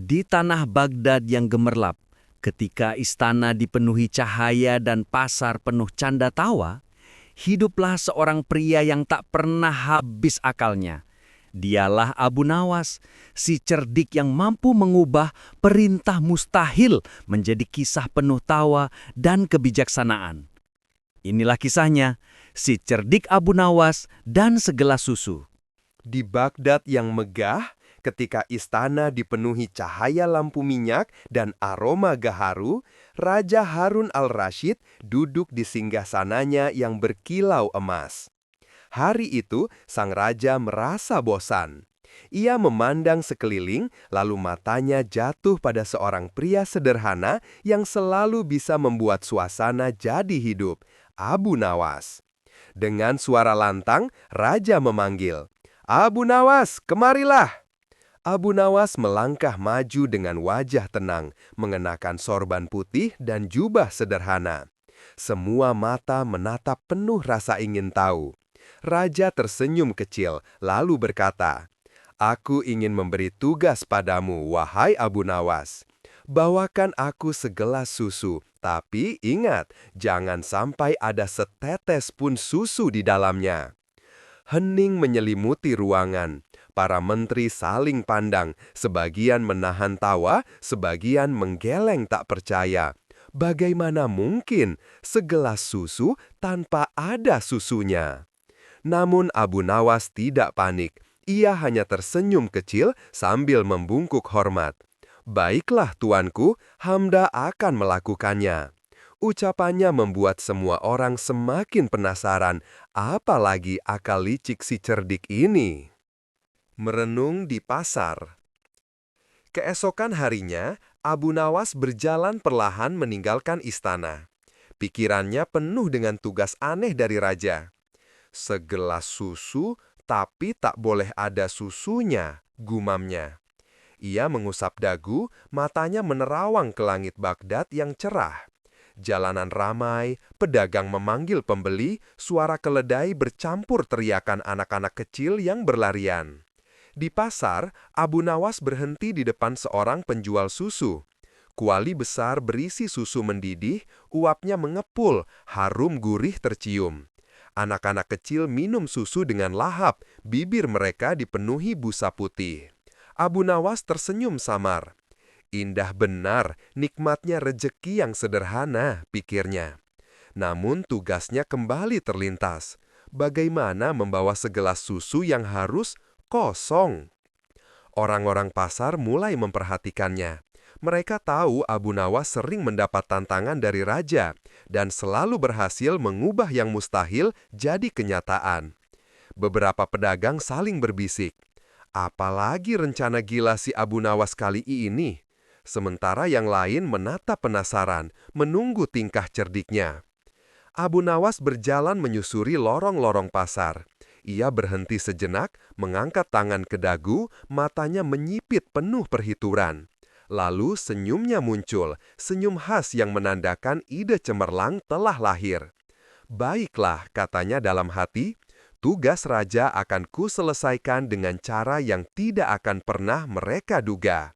Di tanah Baghdad yang gemerlap, ketika istana dipenuhi cahaya dan pasar penuh canda tawa, hiduplah seorang pria yang tak pernah habis akalnya. Dialah Abu Nawas, si cerdik yang mampu mengubah perintah mustahil menjadi kisah penuh tawa dan kebijaksanaan. Inilah kisahnya, si cerdik Abu Nawas dan segelas susu. Di Baghdad yang megah, ketika istana dipenuhi cahaya lampu minyak dan aroma gaharu, Raja Harun al-Rashid duduk di singgasananya yang berkilau emas. Hari itu, sang raja merasa bosan. Ia memandang sekeliling, lalu matanya jatuh pada seorang pria sederhana yang selalu bisa membuat suasana jadi hidup, Abu Nawas. Dengan suara lantang, raja memanggil, "Abu Nawas, kemarilah!" Abu Nawas melangkah maju dengan wajah tenang, mengenakan sorban putih dan jubah sederhana. Semua mata menatap penuh rasa ingin tahu. Raja tersenyum kecil, lalu berkata, "Aku ingin memberi tugas padamu, wahai Abu Nawas. Bawakan aku segelas susu, tapi ingat, jangan sampai ada setetes pun susu di dalamnya." Hening menyelimuti ruangan. Para menteri saling pandang, sebagian menahan tawa, sebagian menggeleng tak percaya. Bagaimana mungkin segelas susu tanpa ada susunya? Namun Abu Nawas tidak panik. Ia hanya tersenyum kecil sambil membungkuk hormat. "Baiklah tuanku, hamba akan melakukannya." Ucapannya membuat semua orang semakin penasaran, apalagi akal licik si cerdik ini. Merenung di pasar. Keesokan harinya, Abu Nawas berjalan perlahan meninggalkan istana. Pikirannya penuh dengan tugas aneh dari raja. "Segelas susu, tapi tak boleh ada susunya," gumamnya. Ia mengusap dagu, matanya menerawang ke langit Baghdad yang cerah. Jalanan ramai, pedagang memanggil pembeli, suara keledai bercampur teriakan anak-anak kecil yang berlarian. Di pasar, Abu Nawas berhenti di depan seorang penjual susu. Kuali besar berisi susu mendidih, uapnya mengepul, harum gurih tercium. Anak-anak kecil minum susu dengan lahap, bibir mereka dipenuhi busa putih. Abu Nawas tersenyum samar. Indah benar, nikmatnya rejeki yang sederhana, pikirnya. Namun tugasnya kembali terlintas. Bagaimana membawa segelas susu yang harus kosong? Orang-orang pasar mulai memperhatikannya. Mereka tahu Abu Nawas sering mendapat tantangan dari raja dan selalu berhasil mengubah yang mustahil jadi kenyataan. Beberapa pedagang saling berbisik. Apalagi rencana gila si Abu Nawas kali ini? Sementara yang lain menatap penasaran, menunggu tingkah cerdiknya. Abu Nawas berjalan menyusuri lorong-lorong pasar. Ia berhenti sejenak, mengangkat tangan ke dagu, matanya menyipit penuh perhitungan. Lalu senyumnya muncul, senyum khas yang menandakan ide cemerlang telah lahir. "Baiklah," katanya dalam hati, "tugas raja akan kuselesaikan dengan cara yang tidak akan pernah mereka duga."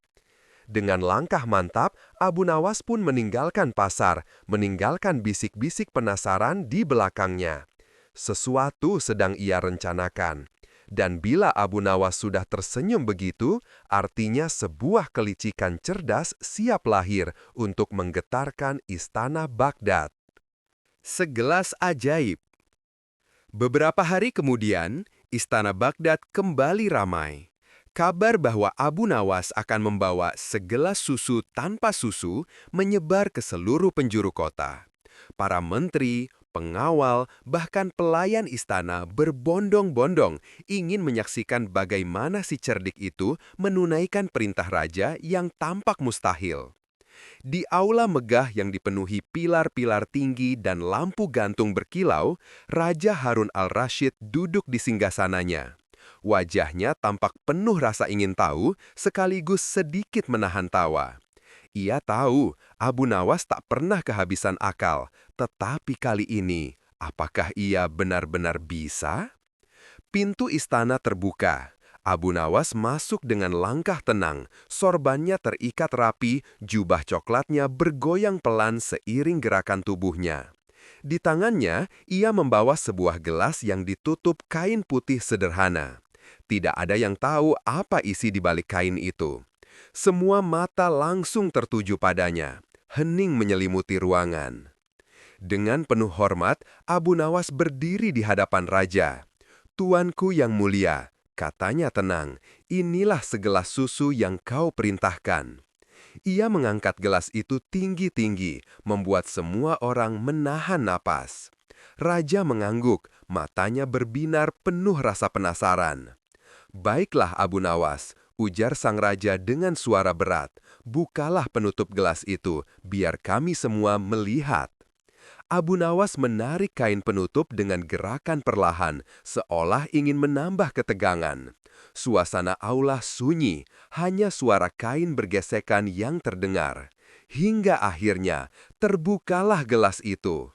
Dengan langkah mantap, Abu Nawas pun meninggalkan pasar, meninggalkan bisik-bisik penasaran di belakangnya. Sesuatu sedang ia rencanakan. Dan bila Abu Nawas sudah tersenyum begitu, artinya sebuah kelicikan cerdas siap lahir untuk menggetarkan istana Baghdad. Segelas ajaib. Beberapa hari kemudian, istana Baghdad kembali ramai. Kabar bahwa Abu Nawas akan membawa segelas susu tanpa susu menyebar ke seluruh penjuru kota. Para menteri, pengawal, bahkan pelayan istana berbondong-bondong ingin menyaksikan bagaimana si cerdik itu menunaikan perintah raja yang tampak mustahil. Di aula megah yang dipenuhi pilar-pilar tinggi dan lampu gantung berkilau, Raja Harun al-Rashid duduk di singgasananya. Wajahnya tampak penuh rasa ingin tahu, sekaligus sedikit menahan tawa. Ia tahu Abu Nawas tak pernah kehabisan akal, tetapi kali ini, apakah ia benar-benar bisa? Pintu istana terbuka. Abu Nawas masuk dengan langkah tenang, sorbannya terikat rapi, jubah coklatnya bergoyang pelan seiring gerakan tubuhnya. Di tangannya, ia membawa sebuah gelas yang ditutup kain putih sederhana. Tidak ada yang tahu apa isi di balik kain itu. Semua mata langsung tertuju padanya. Hening menyelimuti ruangan. Dengan penuh hormat, Abu Nawas berdiri di hadapan raja. "Tuanku yang mulia," katanya tenang, "inilah segelas susu yang kau perintahkan." Ia mengangkat gelas itu tinggi-tinggi, membuat semua orang menahan napas. Raja mengangguk, matanya berbinar penuh rasa penasaran. "Baiklah Abu Nawas," ujar sang raja dengan suara berat. "Bukalah penutup gelas itu, biar kami semua melihat." Abu Nawas menarik kain penutup dengan gerakan perlahan, seolah ingin menambah ketegangan. Suasana aula sunyi, hanya suara kain bergesekan yang terdengar. Hingga akhirnya, terbukalah gelas itu.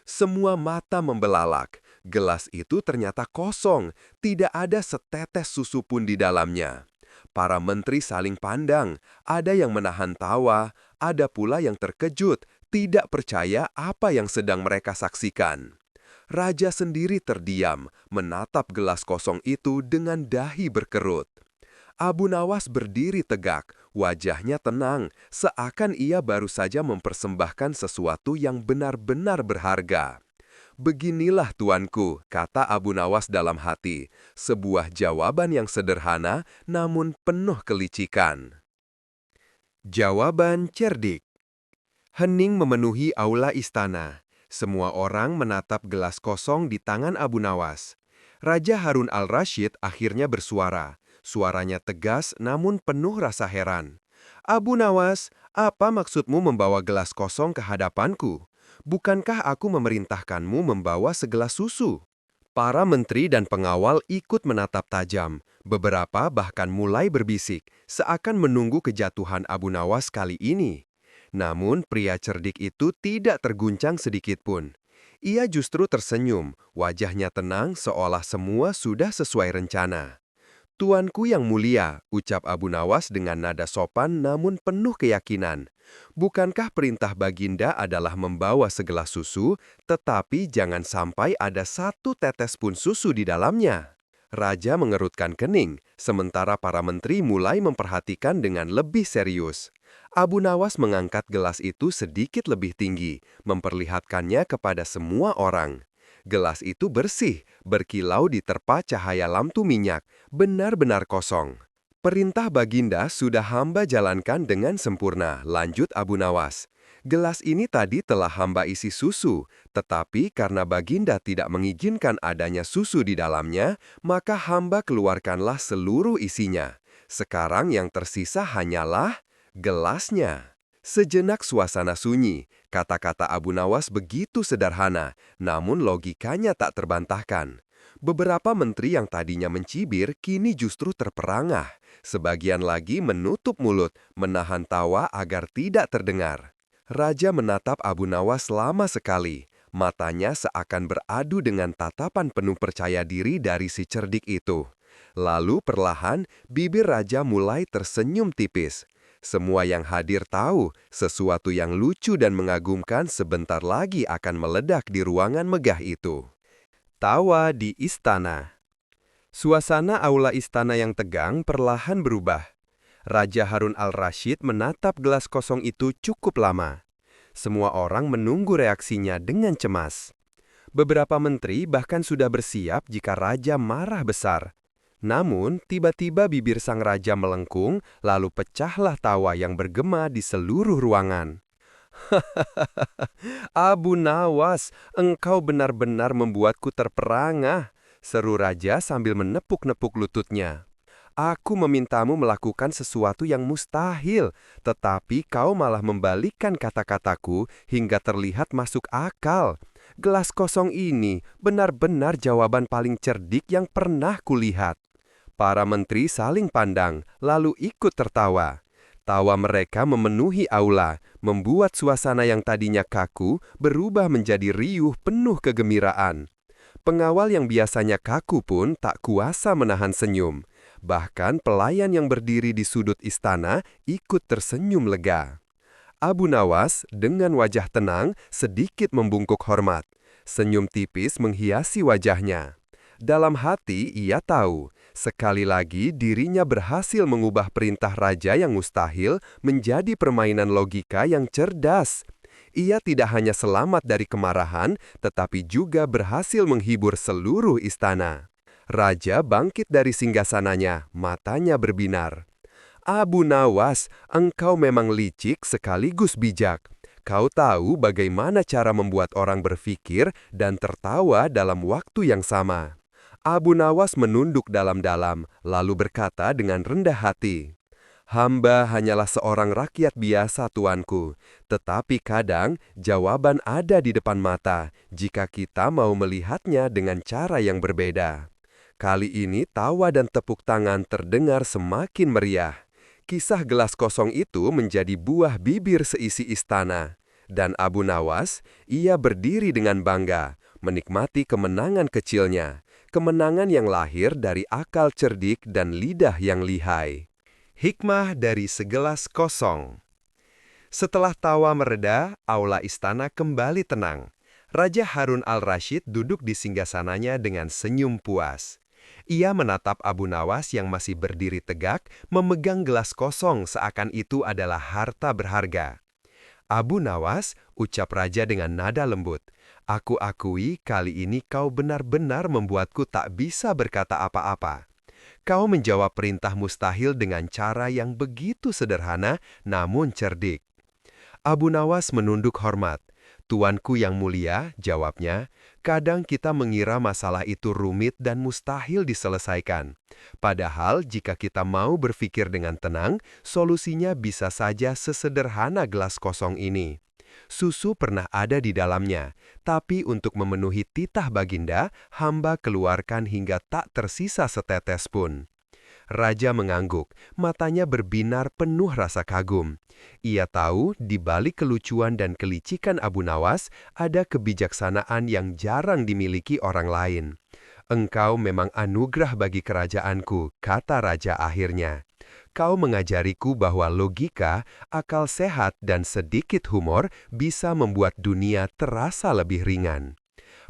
Semua mata membelalak. Gelas itu ternyata kosong, tidak ada setetes susu pun di dalamnya. Para menteri saling pandang, ada yang menahan tawa, ada pula yang terkejut, tidak percaya apa yang sedang mereka saksikan. Raja sendiri terdiam, menatap gelas kosong itu dengan dahi berkerut. Abu Nawas berdiri tegak, wajahnya tenang, seakan ia baru saja mempersembahkan sesuatu yang benar-benar berharga. "Beginilah tuanku," kata Abu Nawas dalam hati, sebuah jawaban yang sederhana namun penuh kelicikan. Jawaban cerdik. Hening memenuhi aula istana. Semua orang menatap gelas kosong di tangan Abu Nawas. Raja Harun al-Rashid akhirnya bersuara. Suaranya tegas namun penuh rasa heran. "Abu Nawas, apa maksudmu membawa gelas kosong ke hadapanku? Bukankah aku memerintahkanmu membawa segelas susu?" Para menteri dan pengawal ikut menatap tajam. Beberapa bahkan mulai berbisik, seakan menunggu kejatuhan Abu Nawas kali ini. Namun pria cerdik itu tidak terguncang sedikit pun. Ia justru tersenyum, wajahnya tenang seolah semua sudah sesuai rencana. "Tuanku yang mulia," ucap Abu Nawas dengan nada sopan namun penuh keyakinan. "Bukankah perintah Baginda adalah membawa segelas susu, tetapi jangan sampai ada satu tetes pun susu di dalamnya?" Raja mengerutkan kening, sementara para menteri mulai memperhatikan dengan lebih serius. Abu Nawas mengangkat gelas itu sedikit lebih tinggi, memperlihatkannya kepada semua orang. Gelas itu bersih, berkilau diterpa cahaya lampu minyak, benar-benar kosong. "Perintah Baginda sudah hamba jalankan dengan sempurna," lanjut Abu Nawas. "Gelas ini tadi telah hamba isi susu, tetapi karena Baginda tidak mengizinkan adanya susu di dalamnya, maka hamba keluarkanlah seluruh isinya. Sekarang yang tersisa hanyalah gelasnya." Sejenak suasana sunyi. Kata-kata Abu Nawas begitu sederhana, namun logikanya tak terbantahkan. Beberapa menteri yang tadinya mencibir kini justru terperangah. Sebagian lagi menutup mulut, menahan tawa agar tidak terdengar. Raja menatap Abu Nawas lama sekali. Matanya seakan beradu dengan tatapan penuh percaya diri dari si cerdik itu. Lalu perlahan, bibir raja mulai tersenyum tipis. Semua yang hadir tahu sesuatu yang lucu dan mengagumkan sebentar lagi akan meledak di ruangan megah itu. Tawa di istana. Suasana aula istana yang tegang perlahan berubah. Raja Harun al-Rashid menatap gelas kosong itu cukup lama. Semua orang menunggu reaksinya dengan cemas. Beberapa menteri bahkan sudah bersiap jika raja marah besar. Namun, tiba-tiba bibir sang raja melengkung, lalu pecahlah tawa yang bergema di seluruh ruangan. "Hahaha, Abu Nawas, engkau benar-benar membuatku terperangah," seru raja sambil menepuk-nepuk lututnya. "Aku memintamu melakukan sesuatu yang mustahil, tetapi kau malah membalikkan kata-kataku hingga terlihat masuk akal. Gelas kosong ini benar-benar jawaban paling cerdik yang pernah kulihat." Para menteri saling pandang, lalu ikut tertawa. Tawa mereka memenuhi aula, membuat suasana yang tadinya kaku berubah menjadi riuh penuh kegembiraan. Pengawal yang biasanya kaku pun tak kuasa menahan senyum. Bahkan pelayan yang berdiri di sudut istana ikut tersenyum lega. Abu Nawas dengan wajah tenang sedikit membungkuk hormat. Senyum tipis menghiasi wajahnya. Dalam hati ia tahu, sekali lagi dirinya berhasil mengubah perintah raja yang mustahil menjadi permainan logika yang cerdas. Ia tidak hanya selamat dari kemarahan, tetapi juga berhasil menghibur seluruh istana. Raja bangkit dari singgasananya, matanya berbinar. Abu Nawas, engkau memang licik sekaligus bijak. Kau tahu bagaimana cara membuat orang berpikir dan tertawa dalam waktu yang sama. Abu Nawas menunduk dalam-dalam, lalu berkata dengan rendah hati, "Hamba hanyalah seorang rakyat biasa, tuanku. Tetapi kadang jawaban ada di depan mata jika kita mau melihatnya dengan cara yang berbeda." Kali ini tawa dan tepuk tangan terdengar semakin meriah. Kisah gelas kosong itu menjadi buah bibir seisi istana. Dan Abu Nawas, ia berdiri dengan bangga, menikmati kemenangan kecilnya. Kemenangan yang lahir dari akal cerdik dan lidah yang lihai. Hikmah dari segelas kosong. Setelah tawa mereda, aula istana kembali tenang. Raja Harun al-Rashid duduk di singgasananya dengan senyum puas. Ia menatap Abu Nawas yang masih berdiri tegak, memegang gelas kosong seakan itu adalah harta berharga. "Abu Nawas," ucap raja dengan nada lembut, "aku akui kali ini kau benar-benar membuatku tak bisa berkata apa-apa. Kau menjawab perintah mustahil dengan cara yang begitu sederhana namun cerdik." Abu Nawas menunduk hormat. "Tuanku yang mulia," jawabnya, "kadang kita mengira masalah itu rumit dan mustahil diselesaikan. Padahal jika kita mau berpikir dengan tenang, solusinya bisa saja sesederhana gelas kosong ini. Susu pernah ada di dalamnya, tapi untuk memenuhi titah baginda, hamba keluarkan hingga tak tersisa setetes pun." Raja mengangguk, matanya berbinar penuh rasa kagum. Ia tahu di balik kelucuan dan kelicikan Abu Nawas ada kebijaksanaan yang jarang dimiliki orang lain. "Engkau memang anugerah bagi kerajaanku," kata raja akhirnya. "Kau mengajariku bahwa logika, akal sehat, dan sedikit humor bisa membuat dunia terasa lebih ringan."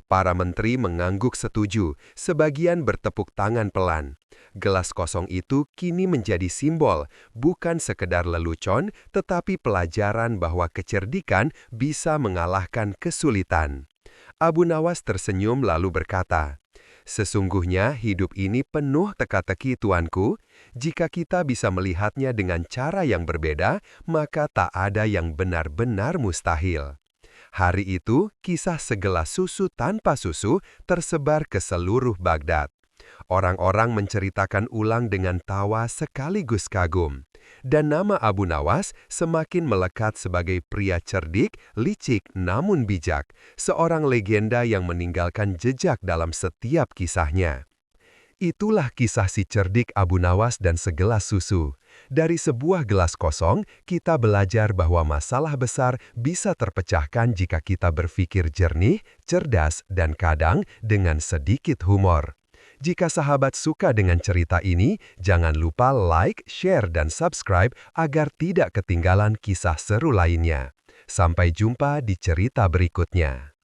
Para menteri mengangguk setuju, sebagian bertepuk tangan pelan. Gelas kosong itu kini menjadi simbol, bukan sekedar lelucon, tetapi pelajaran bahwa kecerdikan bisa mengalahkan kesulitan. Abu Nawas tersenyum lalu berkata, "Sesungguhnya hidup ini penuh teka-teki, tuanku. Jika kita bisa melihatnya dengan cara yang berbeda, maka tak ada yang benar-benar mustahil." Hari itu, kisah segelas susu tanpa susu tersebar ke seluruh Baghdad. Orang-orang menceritakan ulang dengan tawa sekaligus kagum. Dan nama Abu Nawas semakin melekat sebagai pria cerdik, licik, namun bijak. Seorang legenda yang meninggalkan jejak dalam setiap kisahnya. Itulah kisah si cerdik Abu Nawas dan segelas susu. Dari sebuah gelas kosong, kita belajar bahwa masalah besar bisa terpecahkan jika kita berpikir jernih, cerdas, dan kadang dengan sedikit humor. Jika sahabat suka dengan cerita ini, jangan lupa like, share, dan subscribe agar tidak ketinggalan kisah seru lainnya. Sampai jumpa di cerita berikutnya.